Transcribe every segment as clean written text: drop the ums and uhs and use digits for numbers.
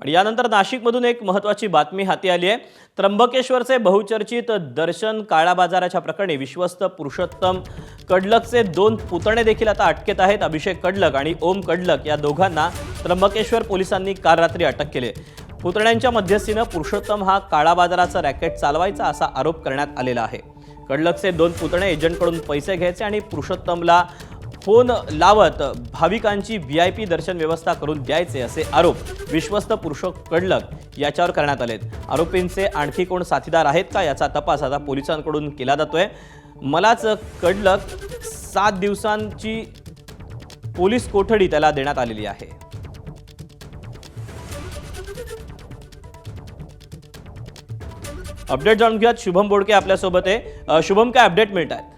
आणि यानंतर नाशिकमधून एक महत्त्वाची बातमी हाती आली आहे। त्र्यंबकेश्वरचे बहुचर्चित दर्शन काळा बाजाराच्या प्रकरणी विश्वस्त पुरुषोत्तम कडलकचे 2 पुतणे देखील आता अटकेत आहेत। अभिषेक कडलक आणि ओम कडलक या दोघांना त्र्यंबकेश्वर पोलिसांनी काल रात्री अटक केली। पुतण्यांच्या मध्यस्थीने पुरुषोत्तम हा काळा बाजाराचा रॅकेट चालवायचा असा आरोप करण्यात आलेला आहे। कडलकचे 2 पुतणे एजंटकडून पैसे घ्यायचे आणि पुरुषोत्तमला फोन लावत भाविकांची VIP दर्शन व्यवस्था करून द्यायचे असे आरोप विश्वस्त पुरुषोत्तम कडलक याच्यावर करण्यात आलेत। आरोपींचे आणखी कोण साथीदार आहेत का याचा तपास आता पोलिसांकडून केला जातोय। मलाच कडलक 7 दिवसांची पोलीस कोठडी त्याला देण्यात आलेली आहे। अपडेट जाणून घेऊयात, शुभम बोडके आपल्यासोबत आहे। शुभम, काय अपडेट मिळत आहेत?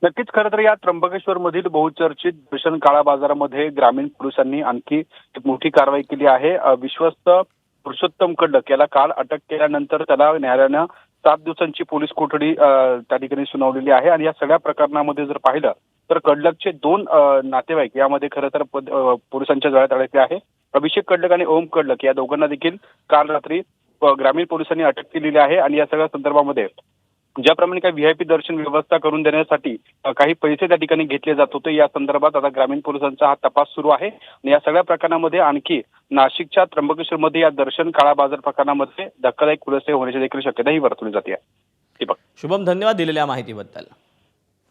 नक्कीच खरं तर या त्र्यंबकेश्वर मधील बहुचर्चित दर्शन काळा बाजारामध्ये ग्रामीण पोलिसांनी आणखी एक मोठी कारवाई केली आहे। विश्वस्त पुरुषोत्तम कडलक याला काल अटक केल्यानंतर त्याला न्यायालयानं 7 दिवसांची पोलीस कोठडी त्या ठिकाणी सुनावलेली आहे। आणि या सगळ्या प्रकरणामध्ये जर पाहिलं तर कडलकचे 2 नातेवाईक यामध्ये खरं तर पोलिसांच्या जाळ्यात अडकले आहे। अभिषेक कडलक आणि ओम कडलक या दोघांना देखील काल रात्री ग्रामीण पोलिसांनी अटक केलेली आहे। आणि या सगळ्या संदर्भामध्ये ज्याप्रमाणे काही VIP दर्शन व्यवस्था करून देण्यासाठी काही पैसे त्या ठिकाणी घेतले जात होते, या संदर्भात आता ग्रामीण पोलिसांचा हा तपास सुरू आहे। आणि या सगळ्या प्रकरणामध्ये आणखी नाशिकच्या त्र्यंबकेश्वरमध्ये या दर्शन काळा बाजार प्रकरणामध्ये धक्कादायक खुलासे होण्याची देखील शक्यता ही वर्तवली जाते। दीपक, शुभम, धन्यवाद दिलेल्या माहितीबद्दल।